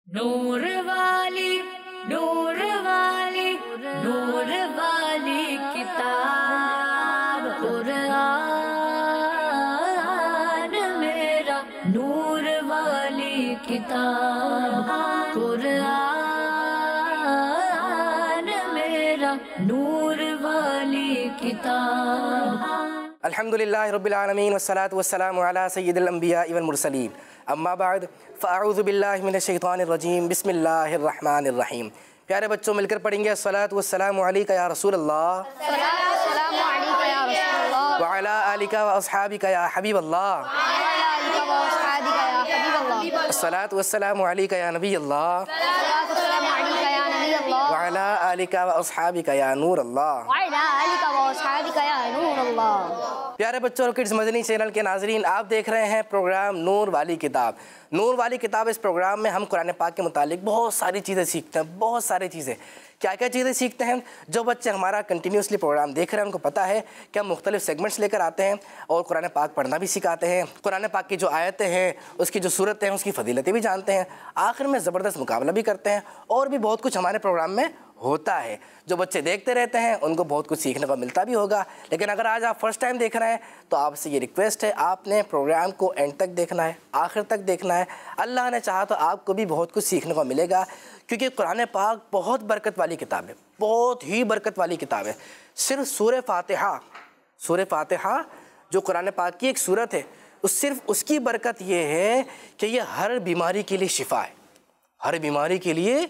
नूर वाली नूर वाली नूर वाली किताब कुरान मेरा नूर वाली किताब कुरान मेरा नूर वाली किताब। अल्हम्दुलिल्लाहि रब्बिल आलमीन वस्सलातु वस्सलामु अला सय्यिदिल अंबिया वल मुरसलीन अम्मा बाद फ़अऊज़ु बिल्लाहि मिनश शैतानिर रजीम बिस्मिल्लाहिर रहमानिर रहीम। प्यारे बच्चों, मिलकर पढ़ेंगे अस्सलातु वस्सलामु अलैका या रसूल अल्लाह व अला आलिका व अस्हाबिका या हबीब अल्लाह। अस्सलातु वस्सलामु अलैका या नबी अल्लाह व अला आलिका व अस्हाबिका या नूर अल्लाह। प्यारे बच्चों और किड्स मदनी चैनल के नाजरीन, आप देख रहे हैं प्रोग्राम नूर वाली किताब। नूर वाली किताब, इस प्रोग्राम में हम कुरान पाक के मुतालिक बहुत सारी चीज़ें सीखते हैं। बहुत सारी चीज़ें, क्या क्या चीज़ें सीखते हैं? जो बच्चे हमारा कंटिन्यूसली प्रोग्राम देख रहे हैं उनको पता है कि हम मुख्तलिफ सेगमेंट्स लेकर आते हैं और कुरान पाक पढ़ना भी सिखाते हैं। कुरान पाक की जो आयतें हैं, उसकी जो सूरतें हैं, उसकी फजीलतें भी जानते हैं। आखिर में ज़बरदस्त मुकाबला भी करते हैं और भी बहुत कुछ हमारे प्रोग्राम में होता है। जो बच्चे देखते रहते हैं उनको बहुत कुछ सीखने को मिलता भी होगा। लेकिन अगर आज आप फर्स्ट टाइम देख रहे हैं तो आपसे ये रिक्वेस्ट है, आपने प्रोग्राम को एंड तक देखना है, आखिर तक देखना है। अल्लाह ने चाहा तो आपको भी बहुत कुछ सीखने को मिलेगा, क्योंकि कुरान पाक बहुत बरकत वाली किताब है, बहुत ही बरकत वाली किताब है। सिर्फ सूरह फातिहा जो कुरान पाक की एक सूरत है, सिर्फ उसकी बरकत ये है कि ये हर बीमारी के लिए शिफा है, हर बीमारी के लिए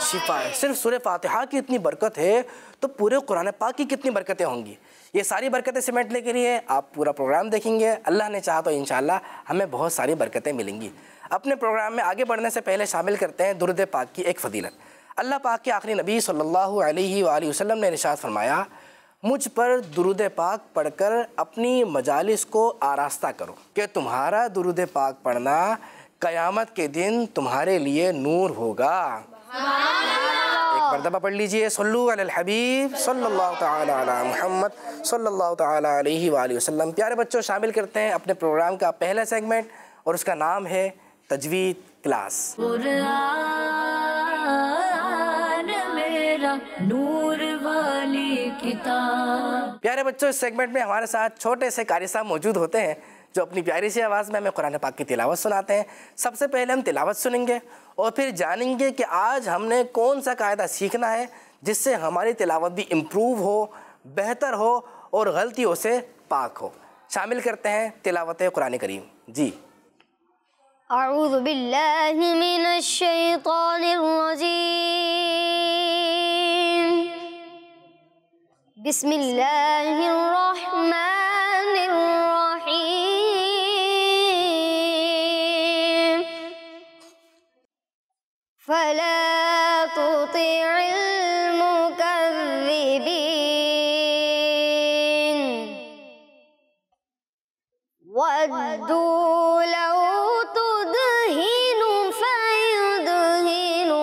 शिफा है। सिर्फ सूरह फातिहा की इतनी बरकत है तो पूरे कुरान पाक की कितनी बरकतें होंगी। ये सारी बरकतें समेटने के लिए आप पूरा प्रोग्राम देखेंगे। अल्लाह ने चाहा तो इंशाअल्लाह हमें बहुत सारी बरकतें मिलेंगी। अपने प्रोग्राम में आगे बढ़ने से पहले शामिल करते हैं दुरूद पाक की एक फजीलत। अल्लाह पाक के आखिरी नबी सल्लल्लाहु अलैहि वसल्लम ने इरशाद फरमाया, मुझ पर दुरूद पाक पढ़कर अपनी मजालिस को आरास्ता करो कि तुम्हारा दुरूद पाक पढ़ना क़यामत के दिन तुम्हारे लिए नूर होगा। एक मरतबा पढ़ लीजिए, सल्लु अलल हबीब सल्लल्लाहु तआला अला मुहम्मद सल्लल्लाहु तआला अलैहि वसल्लम। प्यारे बच्चों, शामिल करते हैं अपने प्रोग्राम का पहला सेगमेंट और उसका नाम है तजवीद क्लास। कुरान मेरा नूर वाली किताब। प्यारे बच्चों, इस सेगमेंट में हमारे साथ छोटे से कारी साहब मौजूद होते हैं जो अपनी प्यारी सी आवाज़ में हमें कुरान पाक की तिलावत सुनाते हैं। सबसे पहले हम तिलावत सुनेंगे और फिर जानेंगे कि आज हमने कौन सा कायदा सीखना है जिससे हमारी तिलावत भी इम्प्रूव हो, बेहतर हो और गलतियों से पाक हो। शामिल करते हैं तिलावत कुरान करीम। जी, अऊज़ु बिल्लाहि मिनश शैतानिर रजीम, बिस्मिल्लाहिर रहमानिर रहीम। फला तुतिइल मुकज़्ज़िबीन वद्दू लौ तुदहिनु फयुदहिनून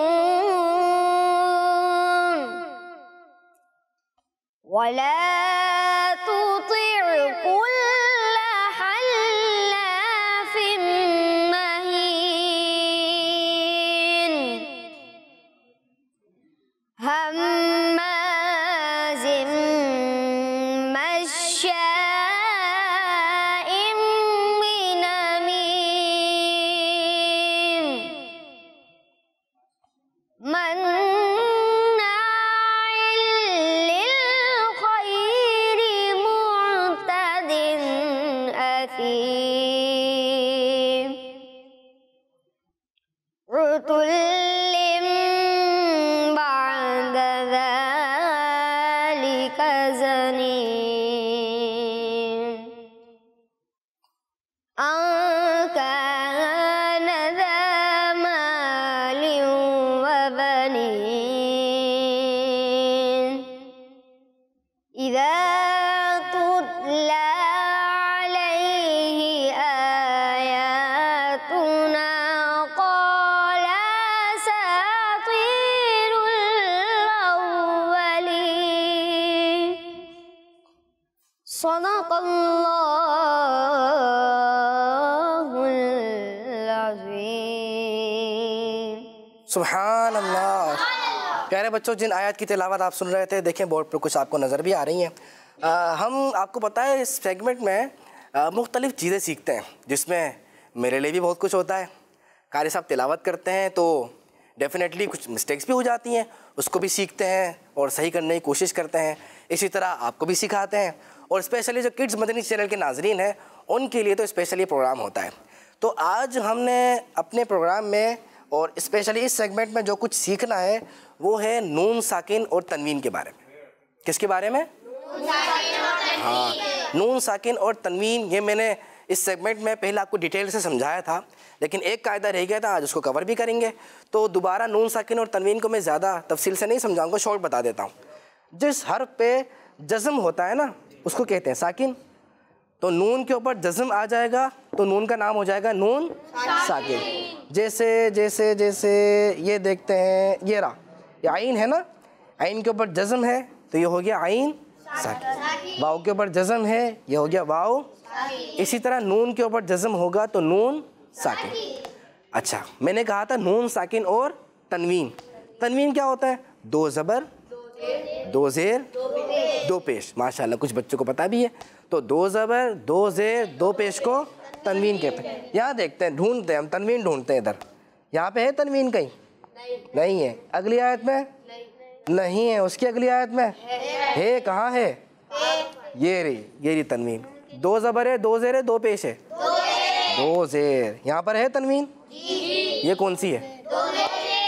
वला तुतिअ कुल्ल हल्लाफिन महीन हम्माज़िन मश्शाइन बिनमीम मन्नाइल लिलखैरि मुअतदिन असीम उतुल्लिम बअद ज़ालिका ज़नीम अन कान ज़ा मालिन व बनीन इज़ा तुतला अलैहि आयातुना क़ाल असातीरुल अव्वलीन। सदक़ल्लाहुल अज़ीम। सुभान अल्लाह। प्यारे बच्चों, जिन आयत की तिलावत आप सुन रहे थे, देखें बोर्ड पर कुछ आपको नज़र भी आ रही हैं। हम आपको पता है इस सेगमेंट में मुख्तलिफ़ चीज़ें सीखते हैं, जिसमें मेरे लिए भी बहुत कुछ होता है। कारी साहब तिलावत करते हैं तो डेफिनेटली कुछ मिस्टेक्स भी हो जाती हैं, उसको भी सीखते हैं और सही करने की कोशिश करते हैं। इसी तरह आपको भी सिखाते हैं, और स्पेशली जो किड्स मदनी चैनल के नाजरीन हैं उनके लिए तो स्पेशली प्रोग्राम होता है। तो आज हमने अपने प्रोग्राम में और स्पेशली इस सेगमेंट में जो कुछ सीखना है वो है नून साकिन और तनवीन के बारे में। किसके बारे में? हाँ, नून साकिन और तनवीन। ये मैंने इस सेगमेंट में पहले आपको डिटेल से समझाया था, लेकिन एक कायदा रह गया था, आज उसको कवर भी करेंगे। तो दोबारा नून साकिन और तनवीन को मैं ज़्यादा तफसील से नहीं समझाऊंगा, शॉर्ट बता देता हूँ। जिस हर्फ पे जज़म होता है ना, उसको कहते हैं साकिन। तो नून के ऊपर जज़म आ जाएगा तो नून का नाम हो जाएगा नून साकिन। जैसे जैसे जैसे ये देखते हैं, ये रहा, ये आइन है ना, आइन के ऊपर जज़म है तो ये हो गया आइन साकिन। वाव के ऊपर जज़म है, ये हो गया वाव। इसी तरह नून के ऊपर जज़म होगा तो नून साकिन। अच्छा, मैंने कहा था नून साकिन और तनवीन। तनवीन क्या होता है? दो ज़बर, दो ज़ेर, दो पेश। माशाल्लाह, कुछ बच्चों को पता भी है। तो दो ज़बर, दो ज़ेर, दो पेश को तनवीन कहते हैं। यहाँ देखते हैं, ढूंढते हैं हम, तनवीन ढूंढते हैं। इधर यहाँ पे है तनवीन कहीं? नहीं है। अगली आयत में नहीं है। उसकी अगली आयत में है। कहाँ है? ये रही तनवीन। दो ज़बर है, दो ज़ेर है, दो पेश है, दो ज़ेर। यहाँ पर है तनवीन। ये कौन सी है?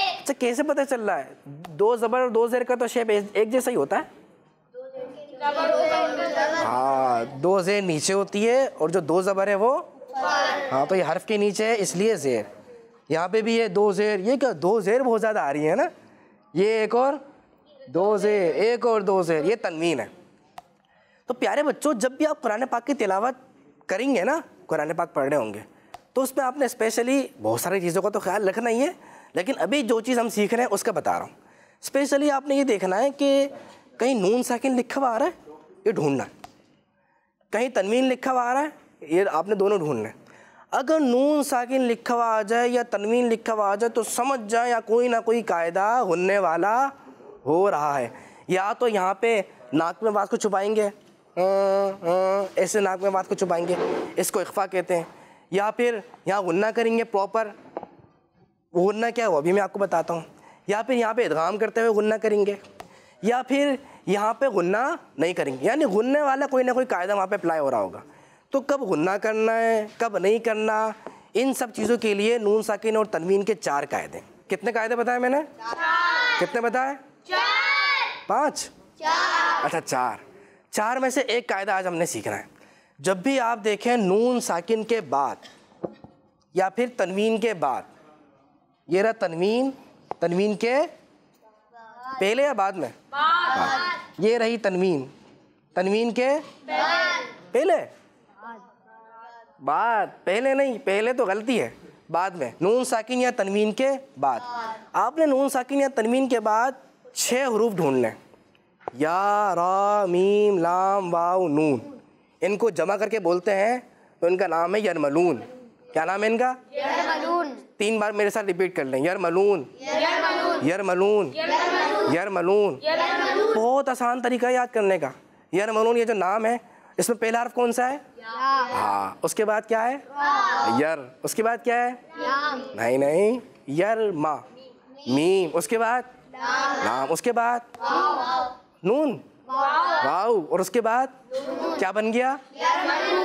अच्छा, कैसे पता चल रहा है? दो ज़बर और दो ज़ेर का तो शेप एक जैसा ही होता है। हाँ, दो ज़ेर नीचे होती है और जो दो ज़बर है वो, हाँ, तो ये हर्फ के नीचे है इसलिए ज़ेर। यहाँ पे भी है दो ज़ेर। ये क्या, दो ज़ेर बहुत ज़्यादा आ रही है ना। ये एक और दो ज़ेर, एक और दो ज़ेर, ये तनवीन है। तो प्यारे बच्चों, जब भी आप कुरान पाक की तिलावत करेंगे ना, कुरान पाक पढ़ रहे होंगे, तो उसमें आपने स्पेशली बहुत सारी चीज़ों का तो ख्याल रखना ही है, लेकिन अभी जो चीज़ हम सीख रहे हैं उसका बता रहा हूँ। स्पेशली आपने ये देखना है कि कहीं नून साकिन लिखा हुआ आ रहा है, ये ढूंढना है। कहीं तनवीन लिखा हुआ आ रहा है, ये आपने दोनों ढूंढना है। अगर नून साकिन लिखा हुआ आ जाए या तनवीन लिखा हुआ आ जाए तो समझ जाए या कोई ना कोई कायदा होने वाला हो रहा है। या तो यहाँ पे नाक में बात को छुपाएंगे, ऐसे नाक में बात को छुपाएंगे, इसको इख्फा कहते हैं। या फिर यहाँ गुन्ना करेंगे प्रॉपर, गुन्ना क्या हुआ अभी मैं आपको बताता हूँ। या फिर यहाँ पे इदगाम करते हुए गुन्ना करेंगे, या फिर यहाँ पे गुन्ना नहीं करेंगे। यानी गुन्ने वाला कोई ना कोई कायदा वहाँ पे अप्लाई हो रहा होगा। तो कब गुन्ना करना है, कब नहीं करना, इन सब चीज़ों के लिए नून साकिन और तनवीन के 4 कायदे। कितने कायदे बताए मैंने? 4। कितने बताए? 4। 5? 4। अच्छा, 4 में से एक कायदा आज हमने सीखना है। जब भी आप देखें नून साकिन के बाद या फिर तनवीन के बाद, ये रहा तनवीन, तनवीन के पहले या बाद में? बाद। ये रही तनवीन, तनवीन के पहले, बाद। पहले नहीं, पहले तो गलती है, बाद में। नून साकिन या तनवीन के बाद। आपने नून साकिन या तनवीन के बाद 6 हरूफ ढूंढने, या, रा, मीम, लाम, वाव, नून। इनको जमा करके बोलते हैं तो इनका नाम है यरमलून। क्या नाम है इनका? यरमलून। 3 बार मेरे साथ रिपीट कर लें, यरमलून, यरमलून, यरमलून। बहुत आसान तरीका है याद करने का। यरमलून ये जो नाम है, इसमें पहला हर्फ कौन सा है? हाँ। उसके बाद क्या है? यर। उसके बाद क्या है? नहीं, यर मा, मीम। उसके बाद लाम। उसके बाद नून, वाव। और उसके बाद क्या बन गया?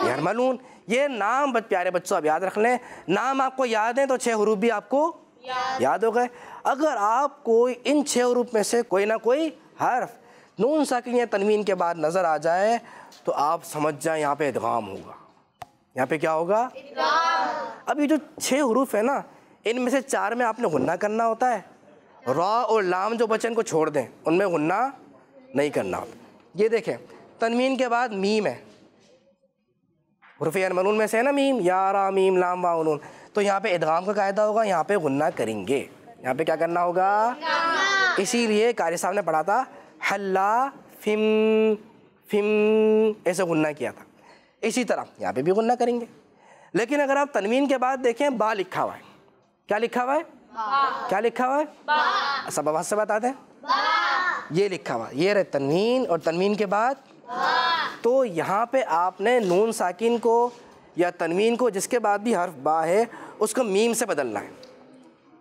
यरमलून। ये नाम प्यारे बच्चों आप याद रख लें। नाम आपको याद है तो 6 हरूफ भी आपको याद हो गए। अगर आपको इन 6 हरूफ में से कोई ना कोई हर्फ नून साकिन या तनवीन के बाद नज़र आ जाए तो आप समझ जाएं यहाँ पे इदगाम होगा। यहाँ पे क्या होगा? अब ये जो 6 हरूफ है ना, इनमें से 4 में आपने गुन्ना करना होता है। रा और लाम जो बचन को छोड़ दें, उनमें गुन्ना नहीं करना होता। ये देखें, तनवीन के बाद मीम है, हुरूफ यरमलून में से है ना मीम, या, रा, मीम, लाम, वाव, नून। तो यहाँ पे इदगाम का कायदा होगा, यहाँ पे गुन्ना करेंगे। यहाँ पे क्या करना होगा? इसीलिए कारी साहब ने पढ़ा था हल्ला फिम फिम, ऐसे गुन्ना किया था। इसी तरह यहाँ पे भी गुन्ना करेंगे। लेकिन अगर आप तनवीन के बाद देखें, बा लिखा हुआ है। क्या लिखा हुआ है? क्या लिखा हुआ है? सब आवाज से बता दें। ये लिखा हुआ, ये रहे तनवीन, और तनवीन के बाद तो यहाँ पे आपने नून साकिन को या तनवीन को जिसके बाद भी हर्फ बा है उसको मीम से बदलना है।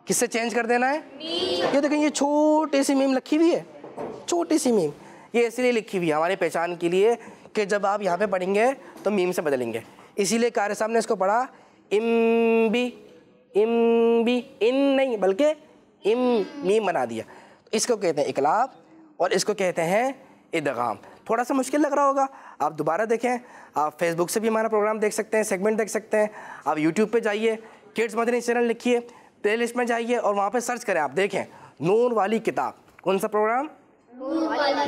किससे चेंज कर देना है? ये देखें, ये छोटी सी मीम लिखी हुई है, छोटी सी मीम, ये इसलिए लिखी हुई है हमारी पहचान के लिए कि जब आप यहाँ पे पढ़ेंगे तो मीम से बदलेंगे। इसीलिए कारी साहब ने इसको पढ़ा इम भी, इन नहीं बल्कि इम मीम बना दिया। इसको कहते हैं इकलाब और इसको कहते हैं इदगाम। थोड़ा सा मुश्किल लग रहा होगा, आप दोबारा देखें। आप फेसबुक से भी हमारा प्रोग्राम देख सकते हैं, सेगमेंट देख सकते हैं। आप यूट्यूब पे जाइए, किड्स मदनी चैनल लिखिए, प्लेलिस्ट में जाइए और वहाँ पे सर्च करें, आप देखें नूर वाली किताब। कौन सा प्रोग्राम?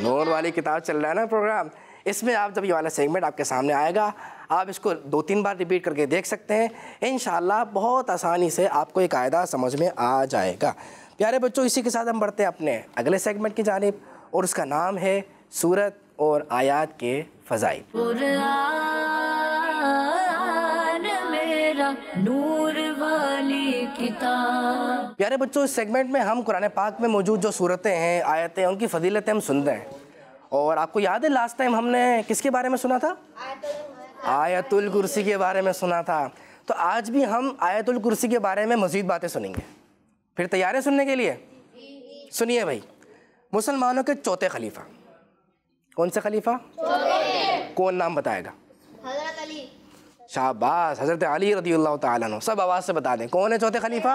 नूर वाली किताब चल रहा है ना प्रोग्राम। इसमें आप जब ये वाला सेगमेंट आपके सामने आएगा, आप इसको 2-3 बार रिपीट करके देख सकते हैं। इंशाल्लाह बहुत आसानी से आपको ये कायदा समझ में आ जाएगा। प्यारे बच्चों, इसी के साथ हम बढ़ते हैं अपने अगले सेगमेंट की जानिब और उसका नाम है सूरत और आयात के फ़ज़ाइल। कुरान मेरा नूर वाली किताब। प्यारे बच्चों, इस सेगमेंट में हम कुरान पाक में मौजूद जो सूरतें हैं, आयतें, उनकी फजीलतें हम सुनते हैं। और आपको याद है लास्ट टाइम हमने किसके बारे में सुना था? आयतुल कुर्सी के बारे में सुना था। तो आज भी हम आयतुल कुर्सी के बारे में मज़ीद बातें सुनेंगे। फिर तैयार है सुनने के लिए? सुनिए भाई, मुसलमानों के चौथे खलीफा कौन से खलीफा? कौन नाम बताएगा? हजरत अली। शाबाश, हज़रत अली रज़ियल्लाहु ताला अन्हु। सब आवाज़ से बता दें कौन है चौथे खलीफा?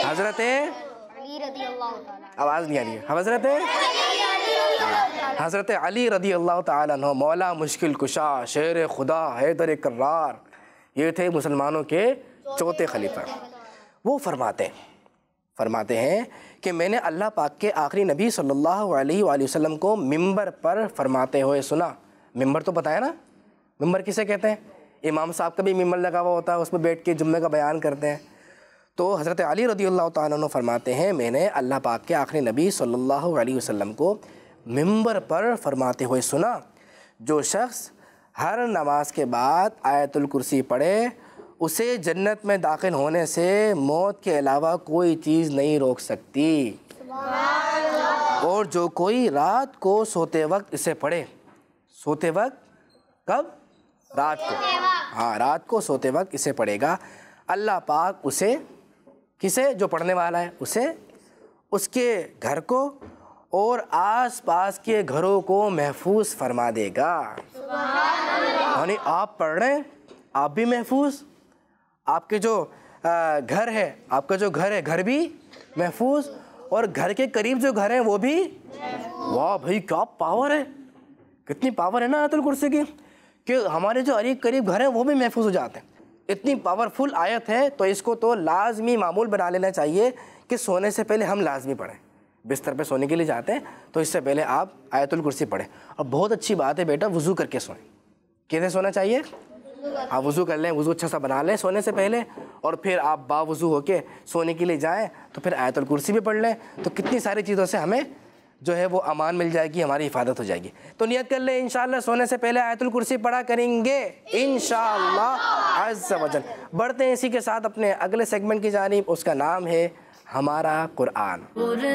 हज़रत अली रज़ियल्लाहु ताला। आवाज़ नहीं आ रही है। हज़रत अली रज़ियल्लाहु ताला अन्हु, मौला मुश्किल कुशा, शेर खुदा, हैदर कर्रार, ये थे मुसलमानों के चौथे खलीफा। वो फरमाते हैं कि मैंने अल्लाह पाक के आखिरी नबी सल्लल्लाहु अलैहि वसल्लम को मिंबर पर फरमाते हुए सुना। मिंबर तो पता है ना, मिंबर किसे कहते हैं? इमाम साहब का भी मिंबर लगा हुआ होता है, उस पर बैठ के जुम्मे का बयान करते हैं। तो हज़रत अली रज़ियल्लाहु ताला अन्हु फरमाते हैं, मैंने अल्लाह पाक के आखिरी नबी सल्लल्लाहु अलैहि वसल्लम को मिंबर पर फरमाते हुए सुना, जो शख्स हर नमाज के बाद आयतुल कुर्सी पढ़े उसे जन्नत में दाखिल होने से मौत के अलावा कोई चीज़ नहीं रोक सकती। और जो कोई रात को सोते वक्त इसे पढ़े, सोते वक्त कब? रात को, हाँ रात को सोते वक्त इसे पढ़ेगा, अल्लाह पाक उसे, किसे? जो पढ़ने वाला है उसे, उसके घर को और आस-पास के घरों को महफूज फरमा देगा। यानी आप पढ़ रहे हैं, आप भी महफूज, आपके जो घर है, आपका जो घर है घर भी महफूज, और घर के करीब जो घर है वो भी। वाह भाई, क्या पावर है, कितनी पावर है ना आयतुल कुर्सी की, कि हमारे जो करीब घर हैं वो भी महफूज हो जाते हैं। इतनी पावरफुल आयत है, तो इसको तो लाजमी मामूल बना लेना चाहिए कि सोने से पहले हम लाजमी पढ़ें। बिस्तर पे सोने के लिए जाते हैं तो इससे पहले आप आयतुल कुर्सी पढ़ें। और बहुत अच्छी बात है बेटा, वज़ू करके सोएं। कैसे सोना चाहिए? आप वज़ू कर लें, वज़ू अच्छा सा बना लें सोने से पहले, और फिर आप बावज़ू होके सोने के लिए जाएं तो फिर आयतुल कुर्सी भी पढ़ लें। तो कितनी सारी चीज़ों से हमें जो है वो अमान मिल जाएगी, हमारी हिफाजत हो जाएगी। तो नियत कर लें इंशाअल्लाह सोने से पहले आयतुल कुर्सी पढ़ा करेंगे इंशाअल्लाह अज़्ज़ वजल। बढ़ते हैं इसी के साथ अपने अगले सेगमेंट की जानिब, उसका नाम है हमारा कुरान। कुरान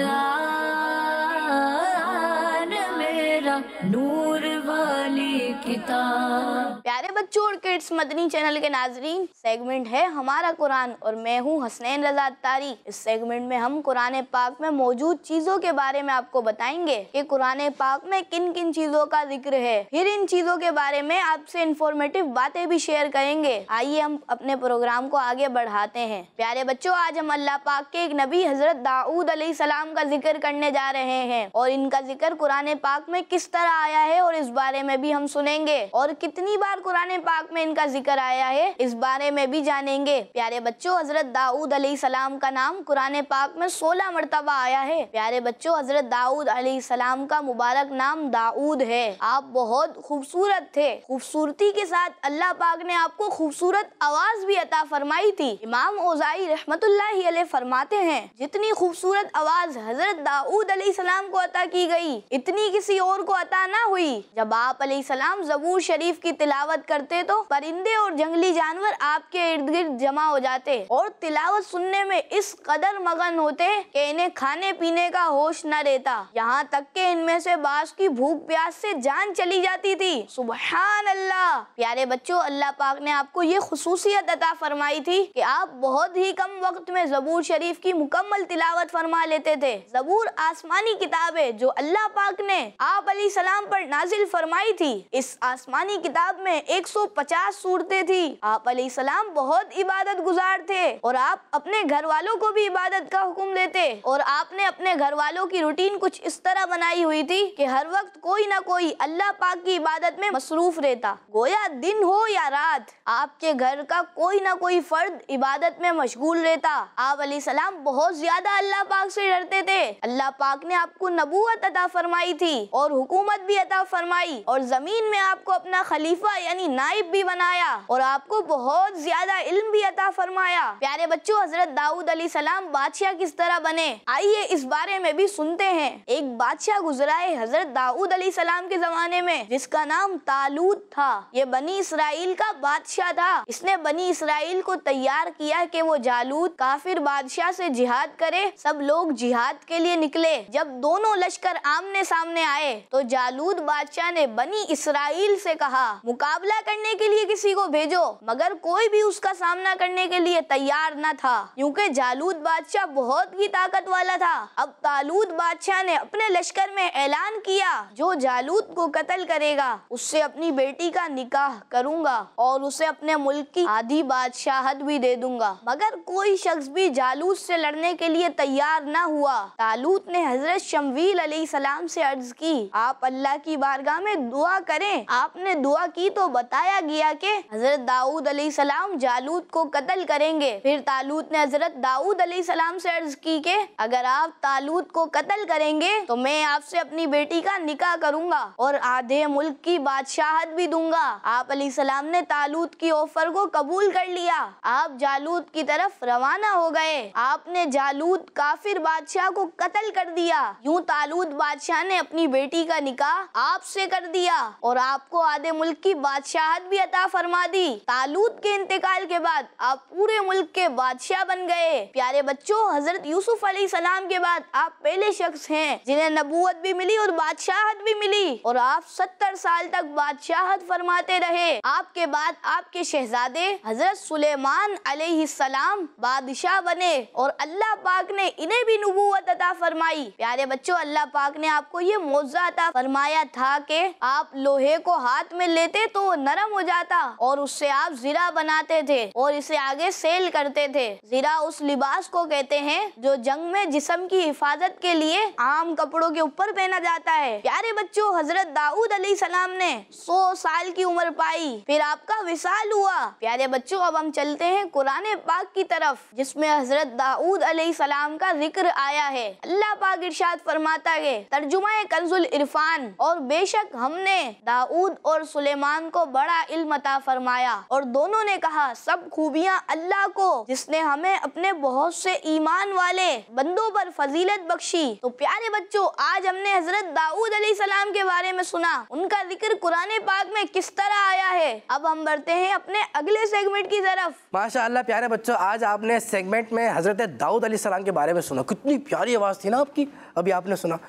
मेरा नूर वाली किताब। प्यारे बच्चों और किड्स मदनी चैनल के नाजरीन, सेगमेंट है हमारा कुरान और मैं हूँ हसनैन रज़ा तारी। इस सेगमेंट में हम कुरान पाक में मौजूद चीज़ों के बारे में आपको बताएंगे कि कुरान पाक में किन किन चीज़ों का जिक्र है। फिर इन चीज़ों के बारे में आपसे इंफॉर्मेटिव बातें भी शेयर करेंगे। आइए हम अपने प्रोग्राम को आगे बढ़ाते हैं। प्यारे बच्चों, आज हम अल्लाह पाक के एक नबी हजरत दाऊद अलैहिस्सलाम का जिक्र करने जा रहे हैं और इनका जिक्र कुरान पाक में किस तरह आया है और इस बारे में भी हम सुनेंगे, और कितनी बार कुरान पाक में इनका जिक्र आया है इस बारे में भी जानेंगे। प्यारे बच्चों, हजरत दाऊद अलैहिस्सलाम का नाम कुरान पाक में 16 मरतबा आया है। प्यारे बच्चों, हजरत दाऊद अलैहिस्सलाम का मुबारक नाम दाऊद है। आप बहुत खूबसूरत थे। खूबसूरती के साथ अल्लाह पाक ने आपको खूबसूरत आवाज भी अता फरमाई थी। इमाम औज़ाई रहमतुल्लाहि अलैह फरमाते हैं, जितनी खूबसूरत आवाज हजरत दाऊद अलैहिस्सलाम को अता की गई, इतनी किसी और को अता ना हुई। जब आप अलैहिस्सलाम ज़बूर शरीफ की तिलावत करते तो परिंदे और जंगली जानवर आपके इर्द गिर्द जमा हो जाते और तिलावत सुनने में इस कदर मगन होते कि इन्हें खाने पीने का होश न रहता, यहाँ तक कि इनमें से बाज की भूख प्यास से जान चली जाती थी। सुबहान अल्लाह। प्यारे बच्चों, अल्लाह पाक ने आपको ये खुसूसियत अता फरमाई थी कि आप बहुत ही कम वक्त में ज़बूर शरीफ की मुकम्मल तिलावत फरमा लेते थे। ज़बूर आसमानी किताब है जो अल्लाह पाक ने आप अलैहिस्सलाम पर नाजिल फरमाई थी। इस आसमानी किताब में 150 सूरतें थी। आप अलैहिस्सलाम बहुत इबादत गुजार थे और आप अपने घर वालों को भी इबादत का हुक्म देते और आपने अपने घर वालों की रूटीन कुछ इस तरह बनाई हुई थी कि हर वक्त कोई ना कोई अल्लाह पाक की इबादत में मसरूफ रहता। गोया दिन हो या रात, आपके घर का कोई ना कोई फर्द इबादत में मशगूल रहता। आप अलैहिस्सलाम बहुत ज्यादा अल्लाह पाक से डरते थे। अल्लाह पाक ने आपको नबूवत अता फरमाई थी और हुकूमत भी अता फरमाई और जमीन में आपको अपना खलीफा यानी नाइब भी बनाया और आपको बहुत ज्यादा इल्म भी अता फरमाया। प्यारे बच्चों, हजरत दाऊद अलैहिस्सलाम बादशाह किस तरह बने, आइए इस बारे में भी सुनते हैं। एक बादशाह गुजरा है हजरत दाऊद अलैहिस्सलाम के जमाने में जिसका नाम तालूत था। ये बनी इसराइल का बादशाह था। इसने बनी इसराइल को तैयार किया कि वो जालूत काफिर बादशाह से जिहाद करे। सब लोग जिहाद के लिए निकले। जब दोनों लश्कर आमने सामने आए तो जालूत बादशाह ने बनी इसराइल से कहा, मुकाबला करने के लिए किसी को भेजो, मगर कोई भी उसका सामना करने के लिए तैयार न था क्योंकि जालूत बादशाह बहुत ही ताकत वाला था। अब तालूत बादशाह ने अपने लश्कर में ऐलान किया, जो जालूत को कत्ल करेगा उससे अपनी बेटी का निकाह करूंगा और उसे अपने मुल्क की आधी बादशाहत भी दे दूंगा। मगर कोई शख्स भी जालूत से लड़ने के लिए तैयार न हुआ। तालूत ने हजरत शमवील अलैहिस्सलाम से अर्ज की, आप अल्लाह की बारगाह में दुआ करें। आपने दुआ की तो बताया गया कि हजरत दाऊद अलैहिस्सलाम जालूत को कत्ल करेंगे। फिर तालूत ने हजरत दाऊद अलैहिस्सलाम से अर्ज की कि अगर आप तालूत को कत्ल करेंगे तो मैं आपसे अपनी बेटी का निकाह करूंगा और आधे मुल्क की बादशाहत भी दूंगा। आप अलैहिस्सलाम ने तालूत की ऑफर को कबूल कर लिया। आप जालूत की तरफ रवाना हो गए। आपने जालूत काफिर बादशाह को कत्ल कर दिया। यूं तालूत बादशाह ने अपनी बेटी का निकाह आपसे कर दिया और आपको आधे मुल्क की बादशाहत भी अता फरमा दी। तालूत के इंतकाल के बाद आप पूरे मुल्क के बादशाह बन गए। प्यारे बच्चों, हजरत यूसुफ अलैहिस्सलाम के बाद आप पहले शख्स हैं जिन्हें नबूवत भी मिली और बादशाहत भी मिली और आप 70 साल तक बादशाहत फरमाते रहे। आपके बाद आपके शहजादे हजरत सुलेमान अलैहिस्सलाम बादशाह बने और अल्लाह पाक ने इन्हें भी नबूवत अता फरमाई। प्यारे बच्चों, अल्लाह पाक ने आपको ये मौज़ा अता फरमाया था कि आप लोहे को हाथ में लेते तो वो नरम हो जाता और उससे आप ज़िरा बनाते थे और इसे आगे सेल करते थे। ज़िरा उस लिबास को कहते हैं जो जंग में जिस्म की हिफाजत के लिए आम कपड़ों के ऊपर पहना जाता है। प्यारे बच्चों, हजरत दाऊद अलैहिस्सलाम ने 100 साल की उम्र पाई, फिर आपका विसाल हुआ। प्यारे बच्चों, अब हम चलते हैं कुरान पाक की तरफ जिसमें हजरत दाऊद अलैहिस्सलाम का जिक्र आया है। अल्लाह पाक इरशाद फरमाता है, तर्जुमा कंजुल इरफान, और बेशक हमने दाऊद और सुलेमान को बड़ा इल्म अता फरमाया और दोनों ने कहा सब खूबियां अल्लाह को जिसने हमें अपने बहुत से ईमान वाले बंदों पर फजीलत बख्शी। तो प्यारे बच्चों, आज हमने हजरत दाऊद अलैहिस्सलाम के बारे में सुना, उनका जिक्र कुरान पाक में किस तरह आया है। अब हम बढ़ते हैं अपने अगले सेगमेंट की तरफ। माशाअल्लाह प्यारे बच्चों, आज आपने सेगमेंट में हजरत दाऊद अलैहिस्सलाम के बारे में सुना। कितनी प्यारी आवाज़ थी ना आपकी, अभी आपने सुना।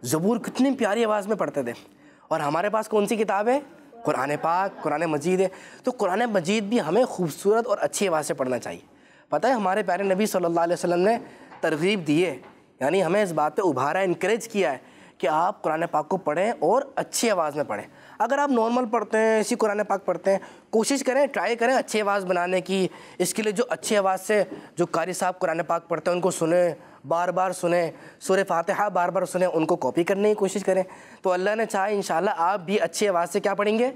ज़बूर कितनी प्यारी आवाज़ में पढ़ते थे और हमारे पास कौन सी किताब है? कुरान पाक, कुरान मजीद है। तो कुरान मजीद भी हमें खूबसूरत और अच्छी आवाज़ से पढ़ना चाहिए। पता है, हमारे प्यारे नबी सल्लल्लाहु अलैहि वसल्लम ने तरगीब दी है, यानी हमें इस बात पे उभारा, इनकरेज किया है कि आप कुरान पाक को पढ़ें और अच्छी आवाज़ में पढ़ें। अगर आप नॉर्मल पढ़ते हैं, इसी कुरान पाक पढ़ते हैं, कोशिश करें, ट्राई करें अच्छी आवाज़ बनाने की। इसके लिए जो अच्छी आवाज़ से जो कारी साहब कुरान पाक पढ़ते हैं उनको सुने, बार बार सुने, सूरह फातिहा बार बार सुने, उनको कॉपी करने की कोशिश करें। तो अल्लाह ने चाहे इंशाल्लाह आप भी अच्छी आवाज़ से क्या पढ़ेंगे?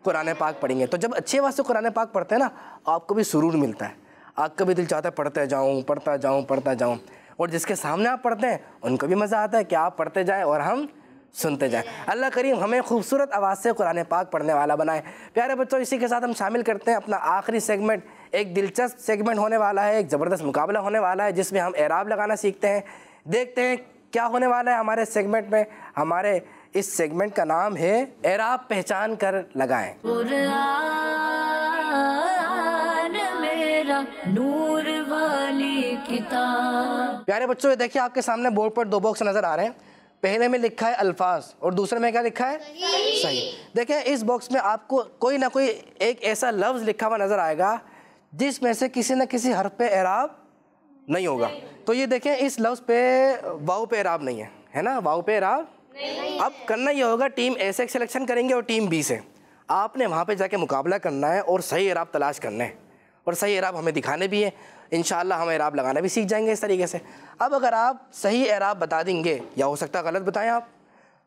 कुरान पाक पढ़ेंगे। तो जब अच्छी आवाज़ से कुरान पाक पढ़ते हैं ना, आपको भी सुरूर मिलता है, आपका भी दिल चाहता है पढ़ते जाऊँ पढ़ता जाऊँ पढ़ता जाऊँ। और जिसके सामने आप पढ़ते हैं उनको भी मज़ा आता है कि आप पढ़ते जाएँ और हम सुनते जाएं। अल्लाह करीम हमें खूबसूरत आवाज़ से कुरान पाक पढ़ने वाला बनाए। प्यारे बच्चों, इसी के साथ हम शामिल करते हैं अपना आखिरी सेगमेंट। एक दिलचस्प सेगमेंट होने वाला है, एक ज़बरदस्त मुकाबला होने वाला है जिसमें हम एराब लगाना सीखते हैं। देखते हैं क्या होने वाला है हमारे सेगमेंट में। हमारे इस सेगमेंट का नाम है एराब पहचान कर लगाएं। कुरान मेरा नूर वाली किताब। प्यारे बच्चों, ये देखिए आपके सामने बोर्ड पर 2 बॉक्स नजर आ रहे हैं। पहले में लिखा है अल्फाज और दूसरे में क्या लिखा है? सही। देखें इस बॉक्स में आपको कोई ना कोई एक ऐसा लफ्ज़ लिखा हुआ नज़र आएगा जिसमें से किसी न किसी हर्फ पे एराब नहीं होगा। तो ये देखें इस लफ्ज़ पे वाव पे एराब नहीं है ना, वाव पे एराब नहीं। अब करना ये होगा, टीम ए से सिलेक्शन करेंगे और टीम बी से। आपने वहाँ पे जाके मुकाबला करना है और सही एराब तलाश करना है और सही एराब हमें दिखाने भी है। इंशाल्लाह हम एराब लगाना भी सीख जाएंगे इस तरीके से। अब अगर आप सही एराब बता देंगे या हो सकता है गलत बताएं आप,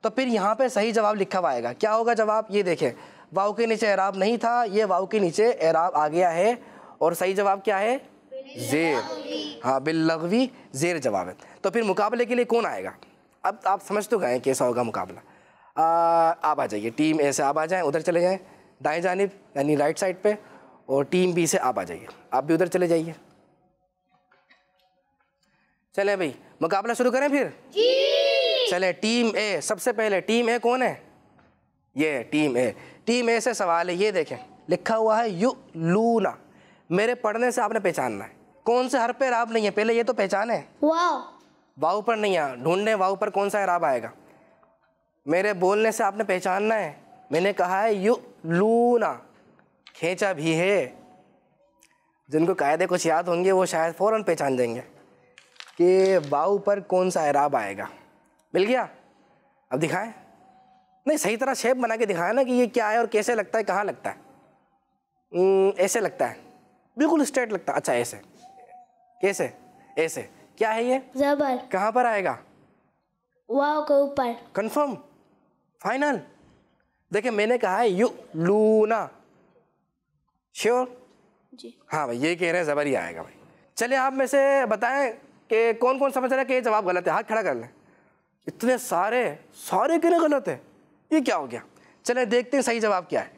तो फिर यहाँ पे सही जवाब लिखा हुआ आएगा। क्या होगा जवाब? ये देखें, वाव के नीचे एराब नहीं था, ये वाव के नीचे एराब आ गया है और सही जवाब क्या है? ज़ेर। हाँ, बिल्लग़वी ज़ेर जवाब है। तो फिर मुकाबले के लिए कौन आएगा? अब आप समझ तो गए कैसा होगा मुकाबला। आप आ जाइए, टीम ए से आप आ जाएँ, उधर चले जाएँ दाएँ जानिब यानी राइट साइड पे, और टीम बी से आप आ जाइए, आप भी उधर चले जाइए। चलें भाई, मुकाबला शुरू करें फिर? जी। चलें, टीम ए सबसे पहले। टीम ए कौन है? ये टीम ए। टीम ए से सवाल है, ये देखें लिखा हुआ है यू लूना। मेरे पढ़ने से आपने पहचानना है कौन से हर्फ पे एराब नहीं है, पहले ये तो पहचान है। वाव। वाव पर नहीं है, ढूंढने वाव पर कौन सा एराब आएगा। मेरे बोलने से आपने पहचानना है, मैंने कहा है यू लूना, खींचा भी है। जिनको कायदे कुछ याद होंगे वो शायद फ़ौरन पहचान जाएंगे कि वाव पर कौन सा एराब आएगा। मिल गया? अब दिखाएं। नहीं, सही तरह शेप बना के दिखाएं ना कि ये क्या है और कैसे लगता है, कहाँ लगता है। ऐसे लगता है, बिल्कुल स्ट्रेट लगता है। अच्छा, ऐसे कैसे? ऐसे। क्या है ये? जबर। कहाँ पर आएगा? वाव के ऊपर। कंफर्म? फाइनल? देखिए मैंने कहा है यू लूना। श्योर? जी। हाँ भाई, ये कह रहे हैं ज़बर ही आएगा भाई। चलिए आप में से बताएं कि कौन कौन समझ रहा है कि ये जवाब गलत है। हाथ खड़ा कर लें। इतने सारे के लिए गलत है, ये क्या हो गया? चले देखते हैं सही जवाब क्या है।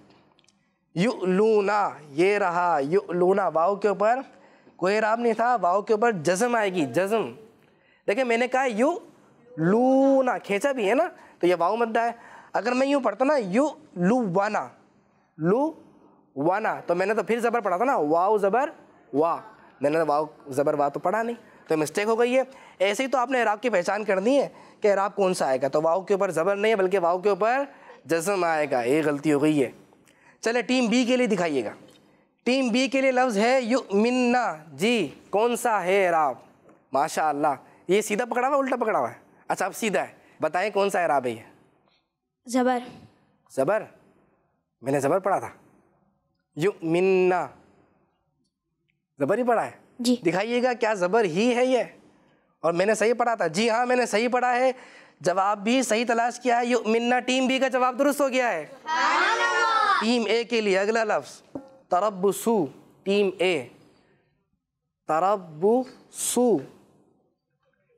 यू लूना, ये रहा यू लूना। वाव के ऊपर कोई एराब नहीं था, वाव के ऊपर जज़म आएगी, जज़म। देखिए मैंने कहा यू लूना, खींचा भी है ना, तो ये वाव मद्दा है। अगर मैं यूँ पढ़ता ना यू लू वाना, लू वाना, तो मैंने तो फिर ज़बर पढ़ा था ना, वाव ज़बर वाह। मैंने वाव ज़बर वाह तो पढ़ा नहीं, तो मिस्टेक हो गई है। ऐसे ही तो आपने एराब की पहचान करनी है कि एराब कौन सा आएगा। तो वाव के ऊपर ज़बर नहीं है बल्कि वाव के ऊपर जज़म आएगा, ये गलती हो गई है। चले टीम बी के लिए दिखाइएगा। टीम बी के लिए लफ्ज़ है युमिन्ना। जी, कौन सा है एराब? माशाअल्लाह, ये सीधा पकड़ा हुआ है, उल्टा पकड़ा हुआ है? अच्छा अब सीधा है, बताएं कौन सा एराब है ये? जबर। ज़बर? मैंने ज़बर पढ़ा था। युमिन्ना ज़बर ही पढ़ा है? जी। दिखाइएगा क्या ज़बर ही है ये? और मैंने सही पढ़ा था? जी हाँ, मैंने सही पढ़ा है। जवाब भी सही तलाश किया है, युमिन्ना। टीम बी का जवाब दुरुस्त हो गया है। टीम ए के लिए अगला लफ्ज़ तरब्बुसु। टीम ए, तरब्बुसु।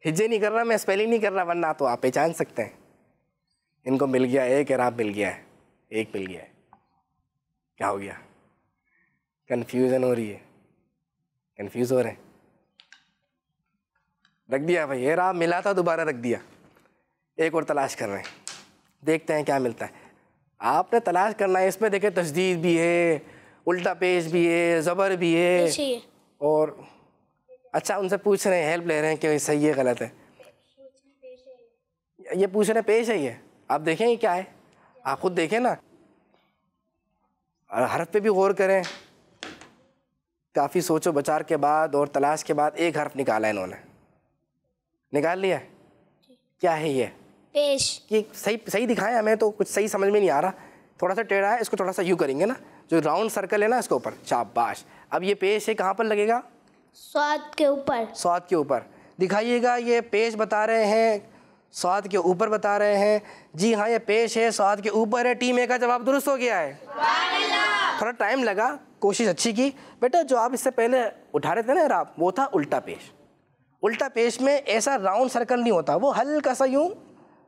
हिज्जे नहीं कर रहा मैं, स्पेलिंग नहीं कर रहा, वरना तो आप पहचान सकते हैं। इनको मिल गया एक एराब, मिल गया है, एक मिल गया है। क्या हो गया? कन्फ्यूज़न हो रही है, कन्फ्यूज़ हो रहे हैं। रख दिया भाई, एराब मिला था दोबारा रख दिया। एक और तलाश कर रहे हैं, देखते हैं क्या मिलता है। आपने तलाश करना है, इसमें देखें तस्दीद भी है, उल्टा पेश भी है, ज़बर भी है। और अच्छा उनसे पूछ रहे हैं, हेल्प ले रहे हैं कि सही है गलत है। ये पूछ रहे पेश है, ये आप देखें ये क्या है, आप खुद देखें ना, और हर्फ पे भी गौर करें। काफ़ी सोचो बचार के बाद और तलाश के बाद एक हर्फ निकाला इन्होंने, निकाल लिया। क्या है ये? पेश। कि सही दिखाएं हमें, तो कुछ सही समझ में नहीं आ रहा। थोड़ा सा टेढ़ा है, इसको थोड़ा सा यूँ करेंगे ना, जो राउंड सर्कल है ना इसके ऊपर, शाबाश। अब ये पेश है कहाँ पर लगेगा? स्वाद के ऊपर। स्वाद के ऊपर। दिखाइएगा, ये पेश बता रहे हैं, स्वाद के ऊपर बता रहे हैं। जी हाँ, ये पेश है, स्वाद के ऊपर है। टीम ए का जवाब दुरुस्त हो गया है। थोड़ा टाइम लगा, कोशिश अच्छी की बेटा। जो आप इससे पहले उठा रहे थे ना एराब, वो था उल्टा पेश। उल्टा पेश में ऐसा राउंड सर्कल नहीं होता, वो हल्का सा यूँ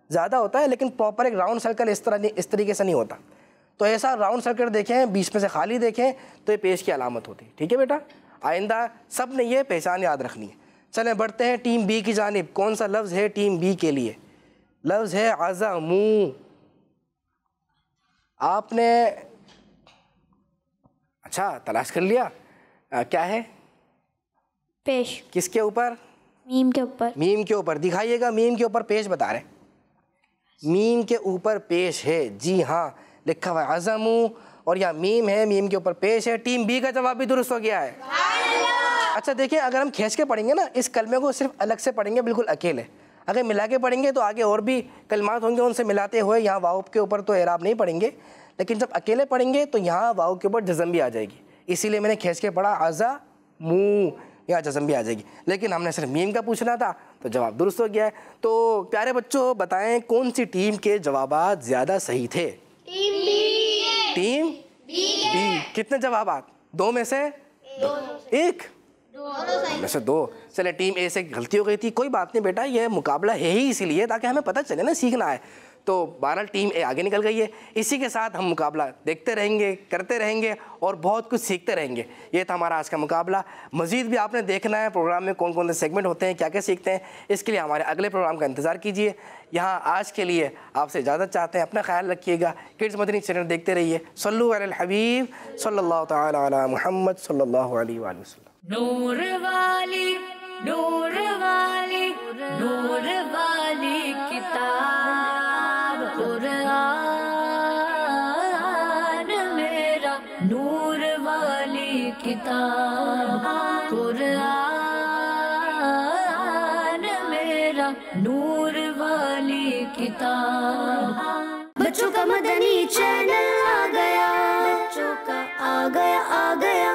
ज़्यादा होता है, लेकिन प्रॉपर एक राउंड सर्कल इस तरीके से नहीं होता। तो ऐसा राउंड सर्कल देखें, बीच में से खाली देखें, तो ये पेश की अलामत होती है। ठीक है बेटा, आइंदा सब ने ये पहचान याद रखनी है। चलें बढ़ते हैं टीम बी की जानिब। कौन सा लफ्ज़ है टीम बी के लिए? लफ्ज़ है अज़मू। आपने अच्छा तलाश कर लिया। क्या है? पेश। किसके ऊपर? मीम के ऊपर। मीम के ऊपर। दिखाइएगा, मीम के ऊपर पेश बता रहे। मीम के ऊपर पेश है, जी हाँ, लिखा हुआ है अज़मू और यहाँ मीम है, मीम के ऊपर पेश है। टीम बी का जवाब भी दुरुस्त हो गया है। अच्छा देखिए, अगर हम खींच के पढ़ेंगे ना इस कलमे को, सिर्फ अलग से पढ़ेंगे बिल्कुल अकेले, अगर मिला के पढ़ेंगे तो आगे और भी कलमात होंगे, उनसे मिलाते हुए यहाँ वाव के ऊपर तो एराब नहीं पढ़ेंगे, लेकिन जब अकेले पढ़ेंगे तो यहाँ वाव के ऊपर जज़म भी आ जाएगी। इसीलिए मैंने खींच के पढ़ा अज़मू, यहाँ जज़म भी आ जाएगी। लेकिन हमने सिर्फ मीम का पूछना था तो जवाब दुरुस्त हो गया है। तो प्यारे बच्चों बताएं कौन सी टीम के जवाबात ज़्यादा सही थे? Team B. कितने जवाबात? दो में से एक, में से दो। चले टीम ए से गलती हो गई थी, कोई बात नहीं बेटा, ये मुकाबला है ही इसीलिए ताकि हमें पता चले ना, सीखना है। तो बहरहाल टीम ए आगे निकल गई है। इसी के साथ हम मुकाबला देखते रहेंगे, करते रहेंगे और बहुत कुछ सीखते रहेंगे। ये था हमारा आज का मुकाबला। मज़ीद भी आपने देखना है प्रोग्राम में कौन कौन से सेगमेंट होते हैं, क्या क्या सीखते हैं, इसके लिए हमारे अगले प्रोग्राम का इंतज़ार कीजिए। यहाँ आज के लिए आपसे इजाज़त चाहते हैं। अपना ख्याल रखिएगा। किड्स मदनी चैनल देखते रहिए। सल्लु अलल हबीब सल्लल्लाहु तआला अला मुहम्मद सल्लल्लाहु अलैहि वसल्लम। नूर वाली, नूर वाली, नूर वाली किताब कुरान मेरा, नूर वाली किताब कुरान मेरा, नूर वाली किताब। बच्चों का मदनी चैनल आ गया, बच्चों का आ गया, आ गया।